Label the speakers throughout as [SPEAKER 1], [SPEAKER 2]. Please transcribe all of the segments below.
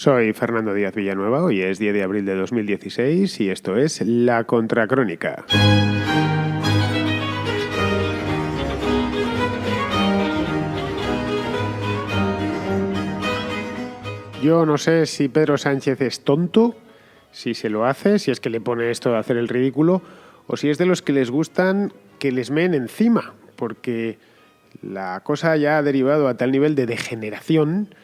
[SPEAKER 1] Soy Fernando Díaz Villanueva, hoy es 10 de abril de 2016 y esto es La Contracrónica. Yo no sé si Pedro Sánchez es tonto, si se lo hace, si es que le pone esto de hacer el ridículo, o si es de los que les gustan que les meen encima, porque la cosa ya ha derivado a tal nivel de degeneración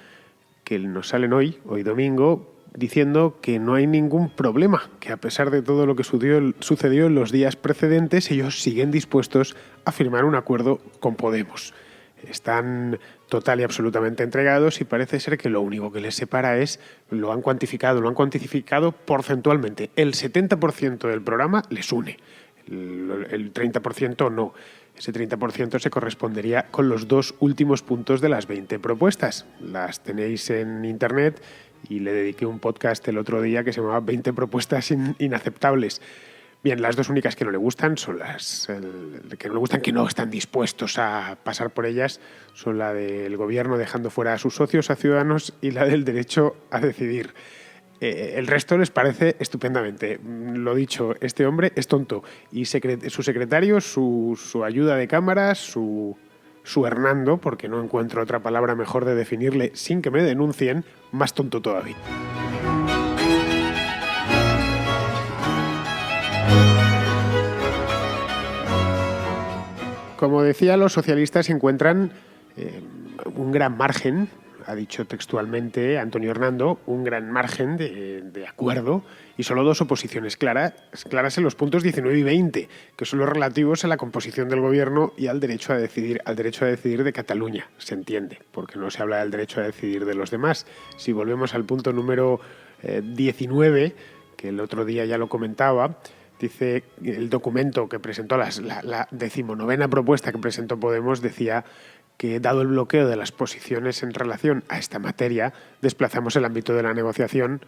[SPEAKER 1] que nos salen hoy domingo, diciendo que no hay ningún problema, que a pesar de todo lo que sucedió en los días precedentes, ellos siguen dispuestos a firmar un acuerdo con Podemos. Están total y absolutamente entregados y parece ser que lo único que les separa es, lo han cuantificado porcentualmente. El 70% del programa les une, el 30% no. Ese 30% se correspondería con los dos últimos puntos de las 20 propuestas. Las tenéis en internet y le dediqué un podcast el otro día que se llamaba 20 propuestas inaceptables. Bien, las dos únicas que no le gustan son que no están dispuestos a pasar por ellas, son la del gobierno dejando fuera a sus socios, a Ciudadanos, y la del derecho a decidir. El resto les parece estupendamente. Lo dicho, este hombre es tonto y su secretario, su ayuda de cámara, su Hernando, porque no encuentro otra palabra mejor de definirle sin que me denuncien, más tonto todavía. Como decía, los socialistas encuentran un gran margen, ha dicho textualmente Antonio Hernando, un gran margen de acuerdo y solo dos oposiciones claras en los puntos 19 y 20, que son los relativos a la composición del gobierno y al derecho a decidir de Cataluña, se entiende, porque no se habla del derecho a decidir de los demás. Si volvemos al punto número 19, que el otro día ya lo comentaba, dice el documento que presentó, la 19ª propuesta que presentó Podemos, decía que, dado el bloqueo de las posiciones en relación a esta materia, desplazamos el ámbito de la negociación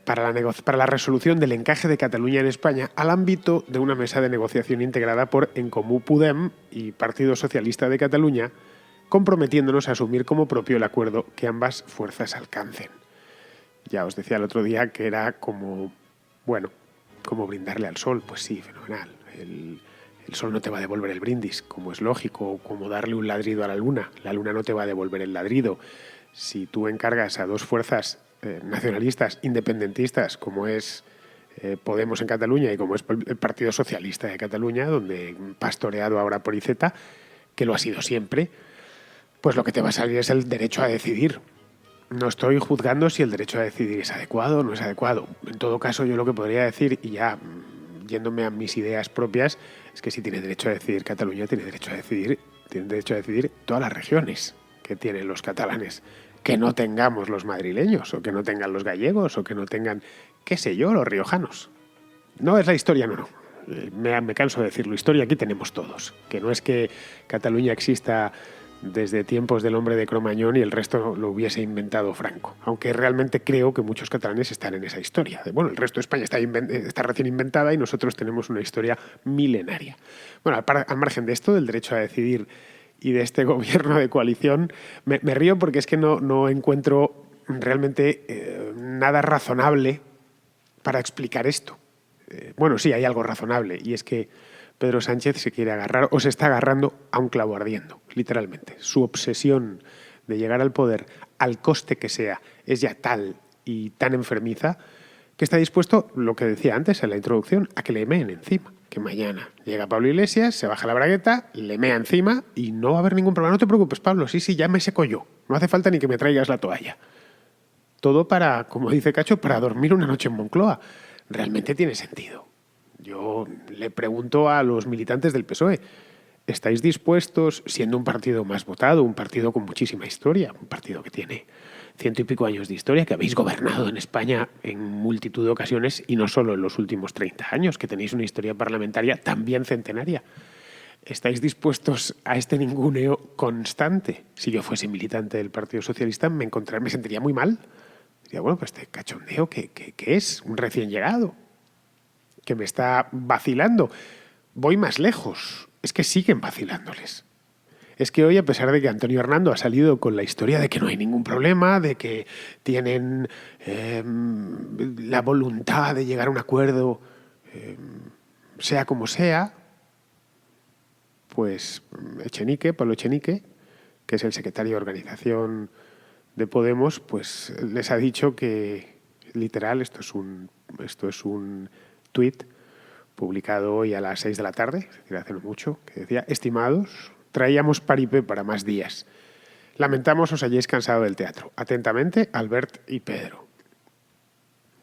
[SPEAKER 1] para la resolución del encaje de Cataluña en España al ámbito de una mesa de negociación integrada por En Comú Podem y Partido Socialista de Cataluña, comprometiéndonos a asumir como propio el acuerdo que ambas fuerzas alcancen. Ya os decía el otro día que era como brindarle al sol. Pues sí, fenomenal. El sol no te va a devolver el brindis, como es lógico, como darle un ladrido a la luna no te va a devolver el ladrido. Si tú encargas a dos fuerzas nacionalistas, independentistas, como es Podemos en Cataluña y como es el Partido Socialista de Cataluña, donde pastoreado ahora por Iceta, que lo ha sido siempre, pues lo que te va a salir es el derecho a decidir. No estoy juzgando si el derecho a decidir es adecuado o no es adecuado. En todo caso, yo lo que podría decir, y ya yéndome a mis ideas propias, es que si tiene derecho a decidir Cataluña, tienen derecho a decidir todas las regiones que tienen los catalanes. Que no tengamos los madrileños, o que no tengan los gallegos, o que no tengan, qué sé yo, los riojanos. No es la historia, no. Me canso de decirlo, historia aquí tenemos todos. Que no es que Cataluña exista desde tiempos del hombre de Cromañón y el resto lo hubiese inventado Franco. Aunque realmente creo que muchos catalanes están en esa historia. Bueno, el resto de España está recién inventada y nosotros tenemos una historia milenaria. Bueno, al margen de esto, del derecho a decidir y de este gobierno de coalición, me río porque es que no encuentro realmente nada razonable para explicar esto. Bueno, sí, hay algo razonable, y es que Pedro Sánchez se quiere agarrar, o se está agarrando, a un clavo ardiendo, literalmente. Su obsesión de llegar al poder, al coste que sea, es ya tal y tan enfermiza que está dispuesto, lo que decía antes en la introducción, a que le meen encima. Que mañana llega Pablo Iglesias, se baja la bragueta, le mea encima y no va a haber ningún problema. No te preocupes, Pablo, sí, ya me seco yo. No hace falta ni que me traigas la toalla. Todo para, como dice Cacho, para dormir una noche en Moncloa. Realmente tiene sentido. Yo le pregunto a los militantes del PSOE, ¿estáis dispuestos, siendo un partido más votado, un partido con muchísima historia, un partido que tiene 100 y pico años de historia, que habéis gobernado en España en multitud de ocasiones y no solo en los últimos 30 años, que tenéis una historia parlamentaria también centenaria? ¿Estáis dispuestos a este ninguneo constante? Si yo fuese militante del Partido Socialista me sentiría muy mal. Diría, bueno, pues este cachondeo, ¿qué es? Un recién llegado que me está vacilando. Voy más lejos. Es que siguen vacilándoles. es que hoy, a pesar de que Antonio Hernando ha salido con la historia de que no hay ningún problema, de que tienen la voluntad de llegar a un acuerdo, sea como sea, pues Pablo Echenique, que es el secretario de organización de Podemos, pues les ha dicho que, literal, esto es un tuit publicado hoy a las 6 de la tarde, es decir, hace no mucho, que decía: estimados, traíamos paripé para más días. Lamentamos os hayáis cansado del teatro. Atentamente, Albert y Pedro.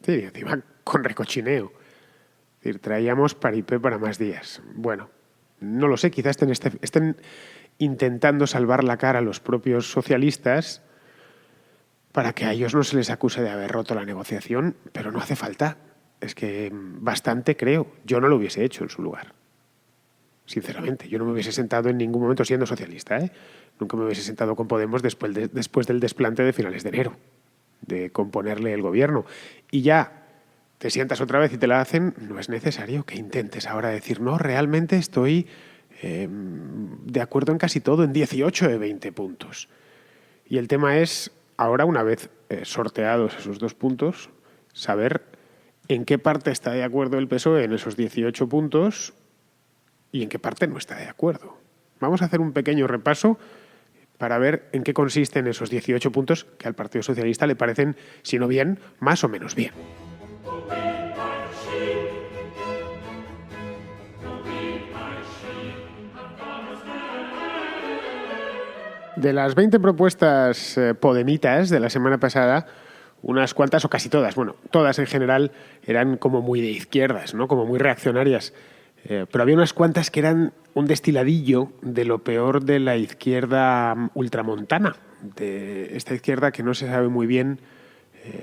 [SPEAKER 1] Sí, encima con recochineo. Es decir, traíamos paripé para más días. Bueno, no lo sé, quizás estén intentando salvar la cara a los propios socialistas para que a ellos no se les acuse de haber roto la negociación, pero no hace falta. Es que bastante creo. Yo no lo hubiese hecho en su lugar. Sinceramente, yo no me hubiese sentado en ningún momento siendo socialista, ¿eh? Nunca me hubiese sentado con Podemos después del desplante de finales de enero, de componerle el gobierno. Y ya te sientas otra vez y te la hacen, no es necesario que intentes ahora decir: no, realmente estoy de acuerdo en casi todo, en 18 de 20 puntos. Y el tema es, ahora, una vez sorteados esos 2 puntos, saber en qué parte está de acuerdo el PSOE en esos 18 puntos y en qué parte no está de acuerdo. Vamos a hacer un pequeño repaso para ver en qué consisten esos 18 puntos que al Partido Socialista le parecen, si no bien, más o menos bien. De las 20 propuestas podemitas de la semana pasada, unas cuantas, o casi todas, bueno, todas en general, eran como muy de izquierdas, ¿no? Como muy reaccionarias. Pero había unas cuantas que eran un destiladillo de lo peor de la izquierda ultramontana, de esta izquierda que no se sabe muy bien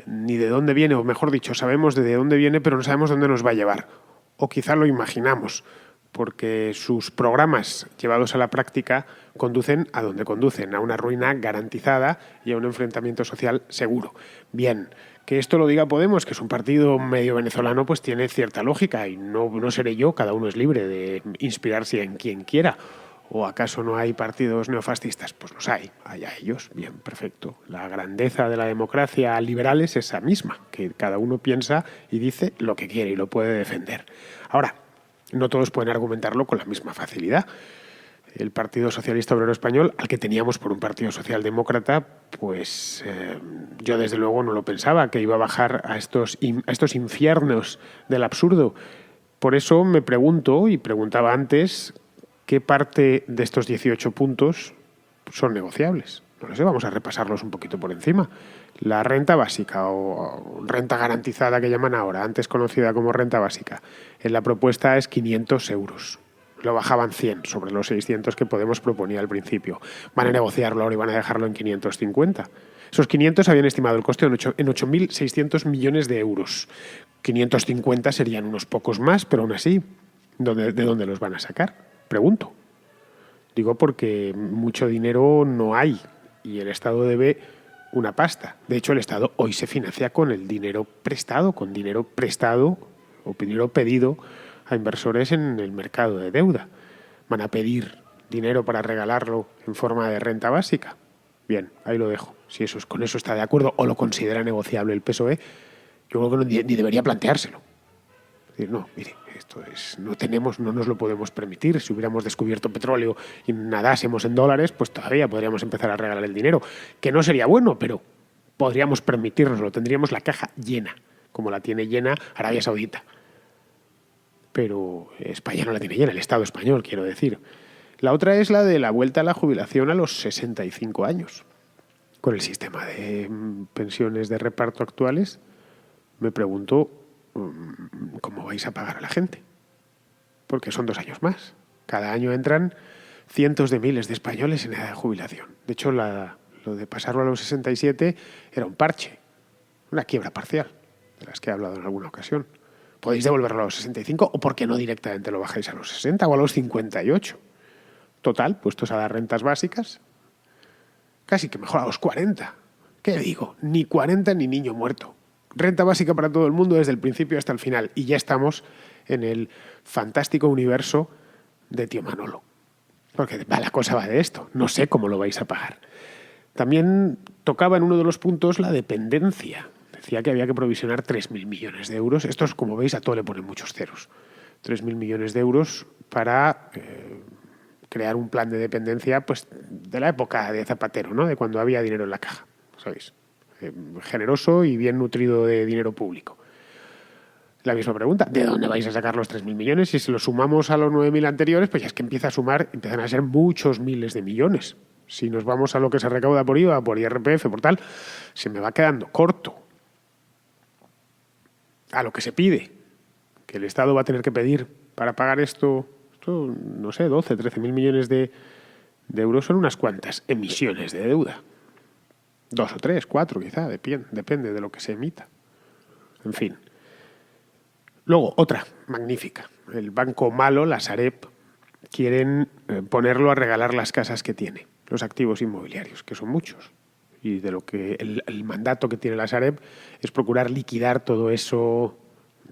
[SPEAKER 1] ni de dónde viene, o mejor dicho, sabemos de dónde viene, pero no sabemos dónde nos va a llevar. O quizá lo imaginamos, porque sus programas llevados a la práctica conducen a donde conducen, a una ruina garantizada y a un enfrentamiento social seguro. Bien, que esto lo diga Podemos, que es un partido medio venezolano, pues tiene cierta lógica, y no seré yo, cada uno es libre de inspirarse en quien quiera. ¿O acaso no hay partidos neofascistas? Pues los hay, allá ellos, bien, perfecto. La grandeza de la democracia liberal es esa misma, que cada uno piensa y dice lo que quiere y lo puede defender. Ahora, no todos pueden argumentarlo con la misma facilidad. El Partido Socialista Obrero Español, al que teníamos por un partido socialdemócrata, pues yo desde luego no lo pensaba, que iba a bajar a estos infiernos del absurdo. Por eso me pregunto, y preguntaba antes, ¿qué parte de estos 18 puntos son negociables? No lo sé, vamos a repasarlos un poquito por encima. La renta básica, o renta garantizada que llaman ahora, antes conocida como renta básica, en la propuesta es 500 euros. Lo bajaban 100 sobre los 600 que Podemos proponía al principio. Van a negociarlo ahora y van a dejarlo en 550. Esos 500 habían estimado el coste en 8.600 millones de euros. 550 serían unos pocos más, pero aún así, ¿de dónde los van a sacar? Pregunto. Digo porque mucho dinero no hay y el Estado debe una pasta. De hecho, el Estado hoy se financia con el dinero prestado, o dinero pedido a inversores en el mercado de deuda. Van a pedir dinero para regalarlo en forma de renta básica. Bien, ahí lo dejo. Si con eso está de acuerdo o lo considera negociable el PSOE, yo creo que ni debería planteárselo. Es decir, no, mire, no nos lo podemos permitir. Si hubiéramos descubierto petróleo y nadásemos en dólares, pues todavía podríamos empezar a regalar el dinero. Que no sería bueno, pero podríamos permitírnoslo. Tendríamos la caja llena, como la tiene llena Arabia Saudita. Pero España no la tiene llena, el Estado español, quiero decir. La otra es la de la vuelta a la jubilación a los 65 años. Con el sistema de pensiones de reparto actuales, me pregunto cómo vais a pagar a la gente. Porque son 2 años más. Cada año entran cientos de miles de españoles en edad de jubilación. De hecho, lo de pasarlo a los 67 era un parche, una quiebra parcial, de las que he hablado en alguna ocasión. Podéis devolverlo a los 65 o, ¿por qué no directamente lo bajáis a los 60 o a los 58? Total, puestos a las rentas básicas, casi que mejor a los 40. ¿Qué digo? Ni 40 ni niño muerto. Renta básica para todo el mundo desde el principio hasta el final. Y ya estamos en el fantástico universo de Tío Manolo. Porque la cosa va de esto. No sé cómo lo vais a pagar. También tocaba en uno de los puntos la dependencia. Decía que había que provisionar 3.000 millones de euros. Estos, como veis, a todo le ponen muchos ceros. 3.000 millones de euros para crear un plan de dependencia pues, de la época de Zapatero, ¿no? De cuando había dinero en la caja, ¿sabéis? Generoso y bien nutrido de dinero público. La misma pregunta, ¿de dónde vais a sacar los 3.000 millones? Si se los sumamos a los 9.000 anteriores, pues ya es que empieza a sumar, empiezan a ser muchos miles de millones. Si nos vamos a lo que se recauda por IVA, por IRPF, por tal, se me va quedando corto a lo que se pide, que el Estado va a tener que pedir para pagar esto no sé, 12, 13.000 millones de euros son unas cuantas emisiones de deuda. 2 o 3, 4 quizá, depende de lo que se emita. En fin. Luego, otra magnífica. El banco malo, la Sareb, quieren ponerlo a regalar las casas que tiene, los activos inmobiliarios, que son muchos. Y de lo que el mandato que tiene la Sareb es procurar liquidar todo eso,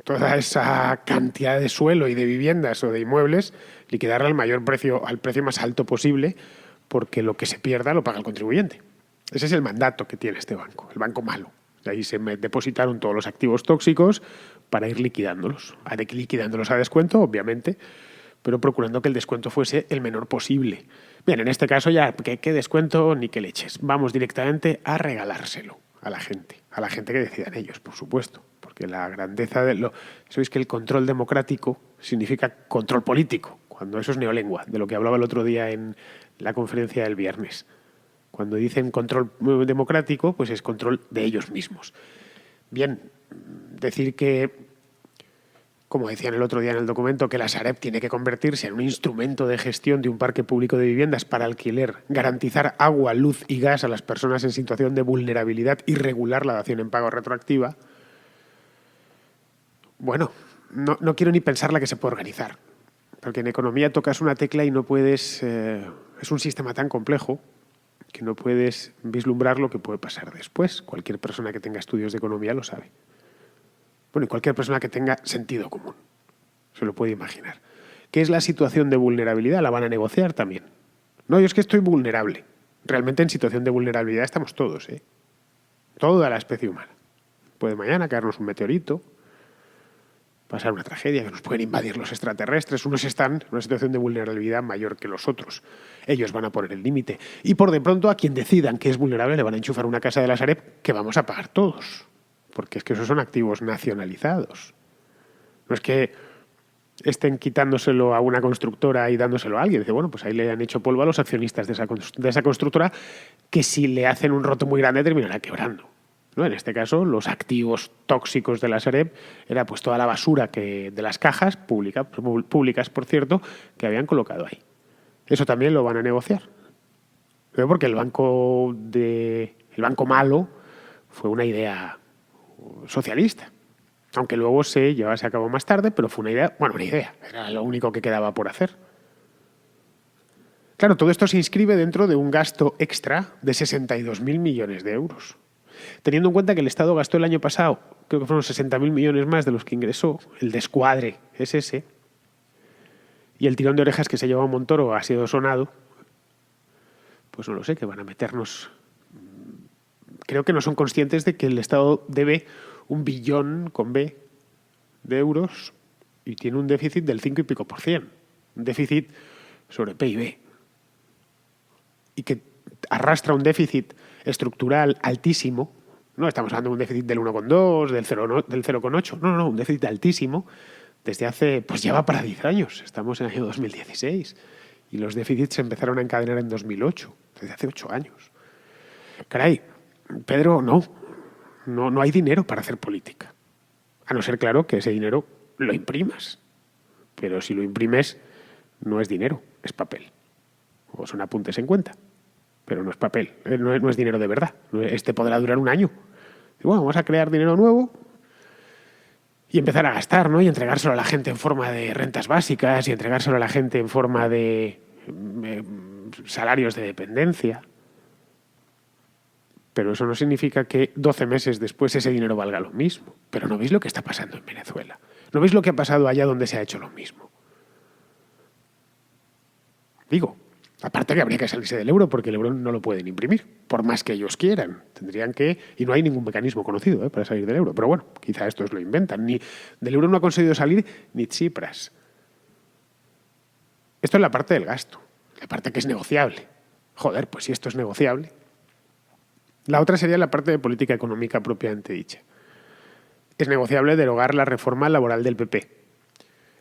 [SPEAKER 1] toda esa cantidad de suelo y de viviendas o de inmuebles, liquidarla al precio más alto posible, porque lo que se pierda lo paga el contribuyente. Ese es el mandato que tiene este banco, el banco malo. De ahí se depositaron todos los activos tóxicos para ir liquidándolos a descuento, obviamente, pero procurando que el descuento fuese el menor posible. Bien, en este caso ya, ¿qué descuento ni qué leches? Vamos directamente a regalárselo a la gente que decidan ellos, por supuesto, porque la grandeza de sabéis que el control democrático significa control político, cuando eso es neolengua, de lo que hablaba el otro día en la conferencia del viernes. Cuando dicen control democrático, pues es control de ellos mismos. Bien, decir que, como decían el otro día en el documento, que la Sareb tiene que convertirse en un instrumento de gestión de un parque público de viviendas para alquiler, garantizar agua, luz y gas a las personas en situación de vulnerabilidad y regular la dación en pago retroactiva. Bueno, no quiero ni pensar la que se puede organizar, porque en economía tocas una tecla y no puedes... es un sistema tan complejo que no puedes vislumbrar lo que puede pasar después. Cualquier persona que tenga estudios de economía lo sabe. Bueno, y cualquier persona que tenga sentido común se lo puede imaginar. ¿Qué es la situación de vulnerabilidad? La van a negociar también. No, yo es que estoy vulnerable. Realmente en situación de vulnerabilidad estamos todos, ¿eh? Toda la especie humana. Puede mañana caernos un meteorito, pasar una tragedia, que nos pueden invadir los extraterrestres. Unos están en una situación de vulnerabilidad mayor que los otros. Ellos van a poner el límite. Y por de pronto a quien decidan que es vulnerable le van a enchufar una casa de la Sareb que vamos a pagar todos. Porque es que esos son activos nacionalizados. No es que estén quitándoselo a una constructora y dándoselo a alguien. Dice, bueno, pues ahí le han hecho polvo a los accionistas de esa constructora, que si le hacen un roto muy grande terminará quebrando. ¿No? En este caso, los activos tóxicos de la Sareb era pues toda la basura de las cajas públicas, por cierto, que habían colocado ahí. Eso también lo van a negociar. Porque el banco malo fue una idea socialista. Aunque luego se llevase a cabo más tarde, pero fue una idea, era lo único que quedaba por hacer. Claro, todo esto se inscribe dentro de un gasto extra de 62.000 millones de euros. Teniendo en cuenta que el Estado gastó el año pasado, creo que fueron 60.000 millones más de los que ingresó, el descuadre es ese, y el tirón de orejas que se llevó a Montoro ha sido sonado, pues no lo sé, que van a meternos... Creo que no son conscientes de que el Estado debe 1 billón con B de euros y tiene un déficit del 5 y pico %, un déficit sobre PIB, y que arrastra un déficit estructural altísimo. No estamos hablando de un déficit del 1,2, del 0,8, no, un déficit altísimo desde hace, pues ya va para 10 años, estamos en el año 2016 y los déficits se empezaron a encadenar en 2008, desde hace 8 años. Caray, Pedro, no hay dinero para hacer política, a no ser, claro, que ese dinero lo imprimas, pero si lo imprimes no es dinero, es papel, o son apuntes en cuenta. Pero no es papel, no es dinero de verdad. Este podrá durar 1 año. Y bueno, vamos a crear dinero nuevo y empezar a gastar, ¿no? Y entregárselo a la gente en forma de rentas básicas y entregárselo a la gente en forma de salarios de dependencia. Pero eso no significa que 12 meses después ese dinero valga lo mismo. Pero ¿no veis lo que está pasando en Venezuela? ¿No veis lo que ha pasado allá donde se ha hecho lo mismo? Digo, Aparte que habría que salirse del euro porque el euro no lo pueden imprimir, por más que ellos quieran. Tendrían que... Y no hay ningún mecanismo conocido para salir del euro. Pero bueno, quizá estos lo inventan. Ni del euro no ha conseguido salir ni Tsipras. Esto es la parte del gasto, la parte que es negociable. Joder, pues si esto es negociable. La otra sería la parte de política económica propiamente dicha. Es negociable derogar la reforma laboral del PP.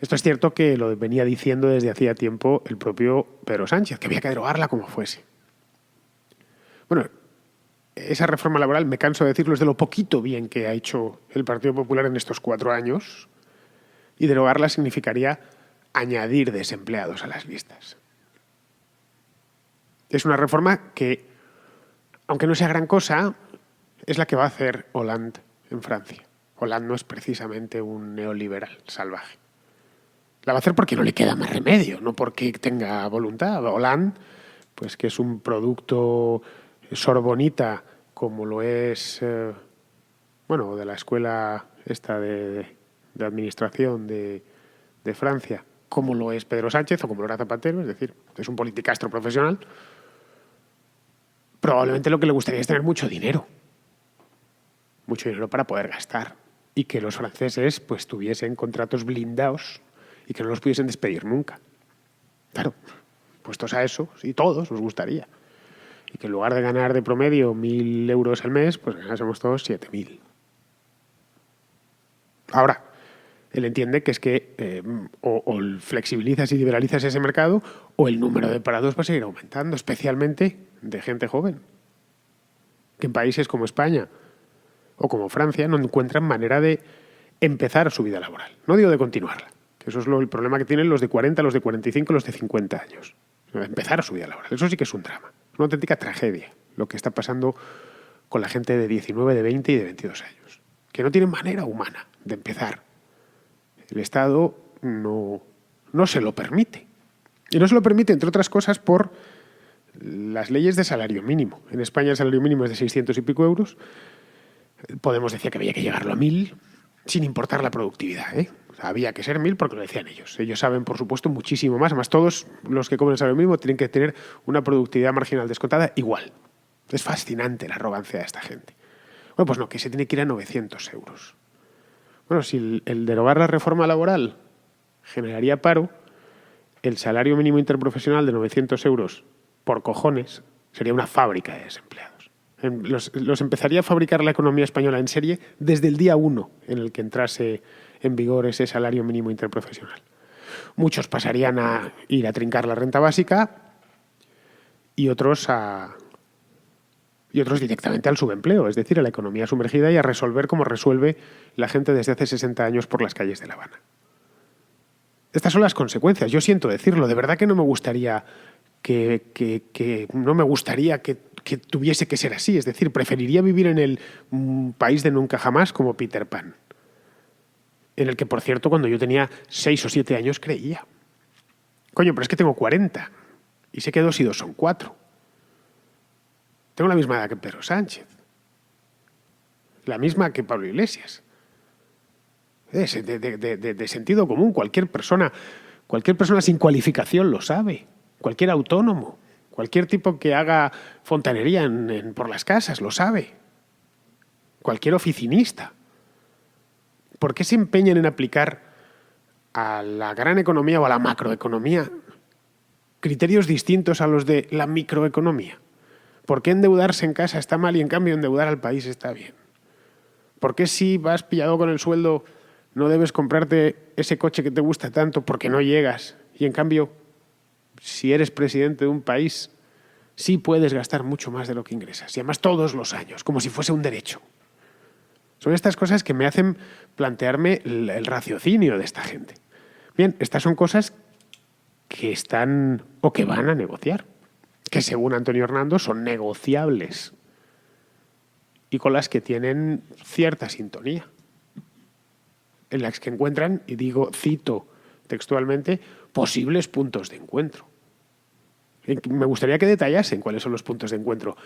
[SPEAKER 1] Esto es cierto que lo venía diciendo desde hacía tiempo el propio Pedro Sánchez, que había que derogarla como fuese. Bueno, esa reforma laboral, me canso de decirlo, es de lo poquito bien que ha hecho el Partido Popular en estos 4 años, y derogarla significaría añadir desempleados a las listas. Es una reforma que, aunque no sea gran cosa, es la que va a hacer Hollande en Francia. Hollande no es precisamente un neoliberal salvaje. La va a hacer porque no le queda más remedio, no porque tenga voluntad. Hollande, pues que es un producto sorbonita, como lo es, de la escuela esta de administración de Francia, como lo es Pedro Sánchez o como lo era Zapatero, es decir, es un politicastro profesional. Probablemente lo que le gustaría es tener mucho dinero para poder gastar, y que los franceses pues tuviesen contratos blindados y que no los pudiesen despedir nunca. Claro, puestos a eso, sí, todos nos gustaría. Y que en lugar de ganar de promedio 1.000 euros al mes, pues ganásemos todos 7.000. Ahora, él entiende que es que o flexibilizas y liberalizas ese mercado, o el número de parados va a seguir aumentando, especialmente de gente joven, que en países como España o como Francia no encuentran manera de empezar su vida laboral. No digo de continuarla, que eso es el problema que tienen los de 40, los de 45, los de 50 años. Empezar su vida laboral. Eso sí que es un drama. Es una auténtica tragedia lo que está pasando con la gente de 19, de 20 y de 22 años, que no tienen manera humana de empezar. El Estado no se lo permite. Y no se lo permite, entre otras cosas, por las leyes de salario mínimo. En España el salario mínimo es de 600 y pico euros. Podemos decir que había que llegarlo a 1.000, sin importar la productividad, O sea, había que ser 1.000 porque lo decían ellos. Ellos saben, por supuesto, muchísimo más. Además, todos los que cobran el salario mínimo tienen que tener una productividad marginal descontada igual. Es fascinante la arrogancia de esta gente. Bueno, pues no, que se tiene que ir a 900 euros. Bueno, si el derogar la reforma laboral generaría paro, el salario mínimo interprofesional de 900 euros por cojones sería una fábrica de desempleados. Los empezaría a fabricar la economía española en serie desde el día 1 en el que entrase en vigor ese salario mínimo interprofesional. Muchos pasarían a ir a trincar la renta básica y otros directamente al subempleo, es decir, a la economía sumergida y a resolver como resuelve la gente desde hace 60 años por las calles de La Habana. Estas son las consecuencias. Yo siento decirlo, de verdad que no me gustaría que tuviese que ser así. Es decir, preferiría vivir en el país de nunca jamás como Peter Pan, en el que, por cierto, cuando yo tenía 6 o 7 años creía. Coño, pero es que tengo 40 y sé que 2 y 2 son 4. Tengo la misma edad que Pedro Sánchez, la misma que Pablo Iglesias. De sentido común, cualquier persona sin cualificación lo sabe. Cualquier autónomo, cualquier tipo que haga fontanería por las casas lo sabe. Cualquier oficinista. ¿Por qué se empeñan en aplicar a la gran economía o a la macroeconomía criterios distintos a los de la microeconomía? ¿Por qué endeudarse en casa está mal y en cambio endeudar al país está bien? ¿Por qué si vas pillado con el sueldo no debes comprarte ese coche que te gusta tanto porque no llegas y en cambio si eres presidente de un país sí puedes gastar mucho más de lo que ingresas y además todos los años, como si fuese un derecho? Son estas cosas que me hacen plantearme el raciocinio de esta gente. Bien, estas son cosas que están o que van a negociar, que según Antonio Hernando son negociables y con las que tienen cierta sintonía, en las que encuentran, y cito textualmente, posibles puntos de encuentro. Me gustaría que detallasen cuáles son los puntos de encuentro,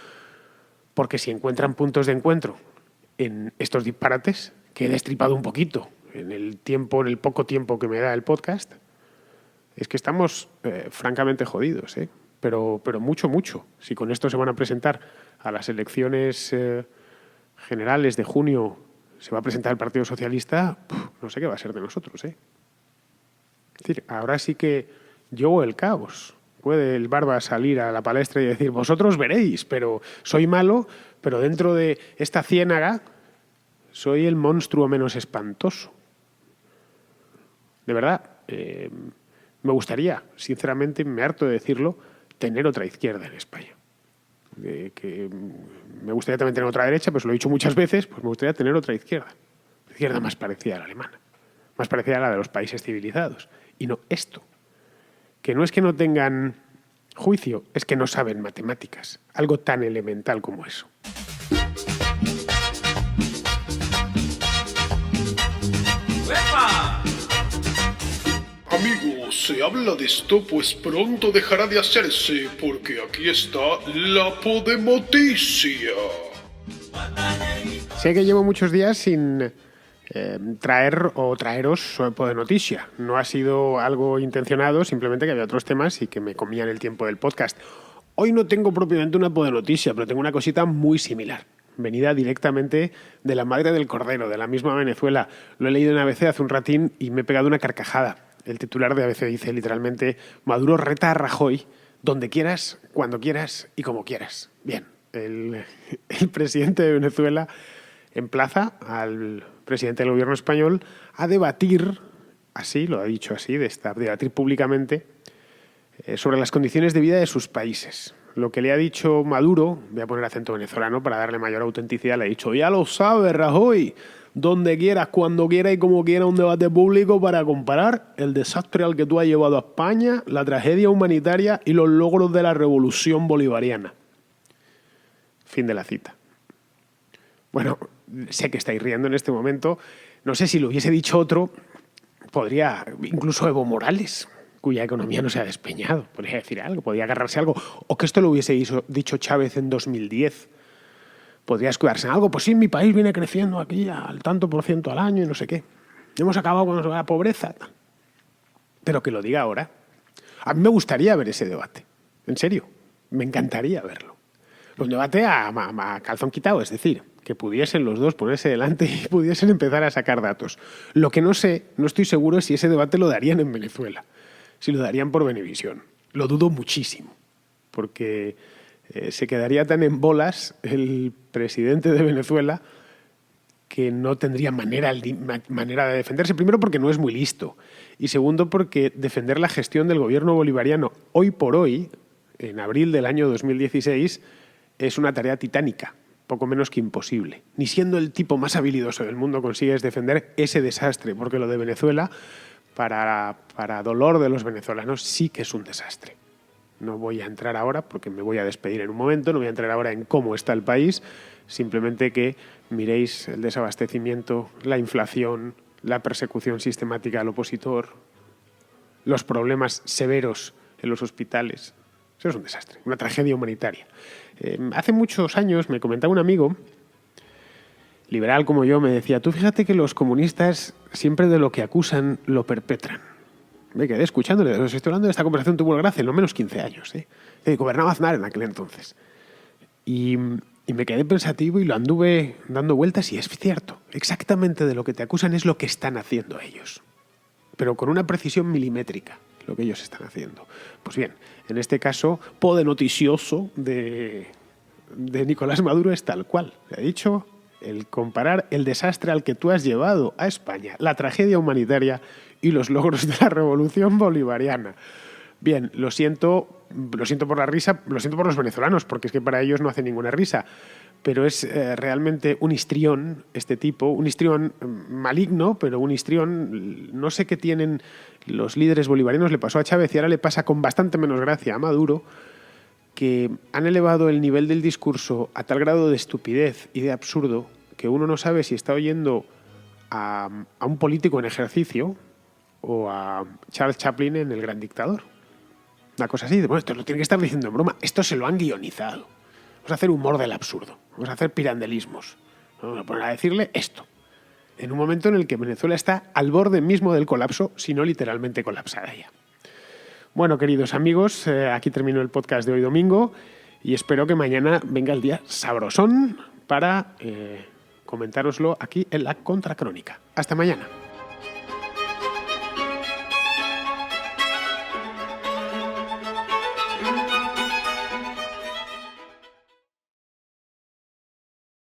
[SPEAKER 1] porque si encuentran puntos de encuentro en estos disparates, que he destripado un poquito en el poco tiempo que me da el podcast, es que estamos francamente jodidos, pero mucho, mucho. Si con esto se van a presentar a las elecciones generales de junio, se va a presentar el Partido Socialista, no sé qué va a ser de nosotros, ¿eh? Es decir, ahora sí que yo el caos. Puede el Barba salir a la palestra y decir, vosotros veréis, pero soy malo, pero dentro de esta ciénaga soy el monstruo menos espantoso. De verdad, me gustaría, sinceramente, me harto de decirlo, tener otra izquierda en España. Que me gustaría también tener otra derecha, pero se lo he dicho muchas veces, pues me gustaría tener otra izquierda. Una izquierda más parecida a la alemana, más parecida a la de los países civilizados. Y no esto. Que no es que no tengan juicio, es que no saben matemáticas. Algo tan elemental como eso.
[SPEAKER 2] Amigos, se habla de esto, pues pronto dejará de hacerse, porque aquí está la Podemoticia.
[SPEAKER 1] Sé que llevo muchos días sin traer o traeros Podenoticia. No ha sido algo intencionado, simplemente que había otros temas y que me comían el tiempo del podcast. Hoy no tengo propiamente una Podenoticia, pero tengo una cosita muy similar, venida directamente de la madre del cordero, de la misma Venezuela. Lo he leído en ABC hace un ratín y me he pegado una carcajada. El titular de ABC dice literalmente: Maduro reta a Rajoy donde quieras, cuando quieras y como quieras. Bien, el presidente de Venezuela emplaza al presidente del gobierno español a debatir, así, lo ha dicho así, debatir públicamente sobre las condiciones de vida de sus países. Lo que le ha dicho Maduro, voy a poner acento venezolano para darle mayor autenticidad, le ha dicho: ya lo sabes, Rajoy, donde quieras, cuando quieras y como quieras, un debate público para comparar el desastre al que tú has llevado a España, la tragedia humanitaria y los logros de la revolución bolivariana. Fin de la cita. Bueno, sé que estáis riendo en este momento. No sé si lo hubiese dicho otro, podría, incluso Evo Morales, cuya economía no se ha despeñado, podría decir algo, podría agarrarse a algo. O que esto lo hubiese dicho Chávez en 2010. Podría escudarse en algo. Pues sí, mi país viene creciendo aquí al tanto por ciento al año y no sé qué. Hemos acabado con la pobreza. Pero que lo diga ahora. A mí me gustaría ver ese debate. En serio, me encantaría verlo. Un debate a calzón quitado, es decir, que pudiesen los dos ponerse delante y pudiesen empezar a sacar datos. Lo que no sé, no estoy seguro es si ese debate lo darían en Venezuela, si lo darían por Venevisión. Lo dudo muchísimo, porque se quedaría tan en bolas el presidente de Venezuela que no tendría manera de defenderse. Primero, porque no es muy listo. Y segundo, porque defender la gestión del gobierno bolivariano hoy por hoy, en abril del año 2016, es una tarea titánica, poco menos que imposible. Ni siendo el tipo más habilidoso del mundo consigues defender ese desastre, porque lo de Venezuela, para dolor de los venezolanos, sí que es un desastre. No voy a entrar ahora, porque me voy a despedir en un momento, no voy a entrar ahora en cómo está el país, simplemente que miréis el desabastecimiento, la inflación, la persecución sistemática al opositor, los problemas severos en los hospitales. Eso es un desastre, una tragedia humanitaria. Hace muchos años me comentaba un amigo, liberal como yo, me decía: tú fíjate que los comunistas siempre de lo que acusan lo perpetran. Me quedé escuchándole. Os estoy hablando de esta conversación, tuvo lugar hace no menos 15 años. Gobernaba Aznar en aquel entonces. Y me quedé pensativo y lo anduve dando vueltas y es cierto. Exactamente de lo que te acusan es lo que están haciendo ellos. Pero con una precisión milimétrica, lo que ellos están haciendo. Pues bien, en este caso, podenoticioso de Nicolás Maduro es tal cual. Le ha dicho el comparar el desastre al que tú has llevado a España, la tragedia humanitaria y los logros de la revolución bolivariana. Bien, lo siento por la risa, lo siento por los venezolanos, porque es que para ellos no hace ninguna risa, pero es realmente un histrión este tipo, un histrión maligno, pero un histrión, no sé qué tienen los líderes bolivarianos, le pasó a Chávez y ahora le pasa con bastante menos gracia a Maduro, que han elevado el nivel del discurso a tal grado de estupidez y de absurdo que uno no sabe si está oyendo a un político en ejercicio o a Charles Chaplin en El Gran Dictador. Una cosa así, bueno, esto lo tiene que estar diciendo en broma, esto se lo han guionizado. Vamos a hacer humor del absurdo, vamos a hacer pirandelismos, vamos a poner a decirle esto, en un momento en el que Venezuela está al borde mismo del colapso, si no literalmente colapsada ya. Bueno, queridos amigos, aquí termino el podcast de hoy domingo y espero que mañana venga el día sabrosón para comentároslo aquí en la Contracrónica. Hasta mañana.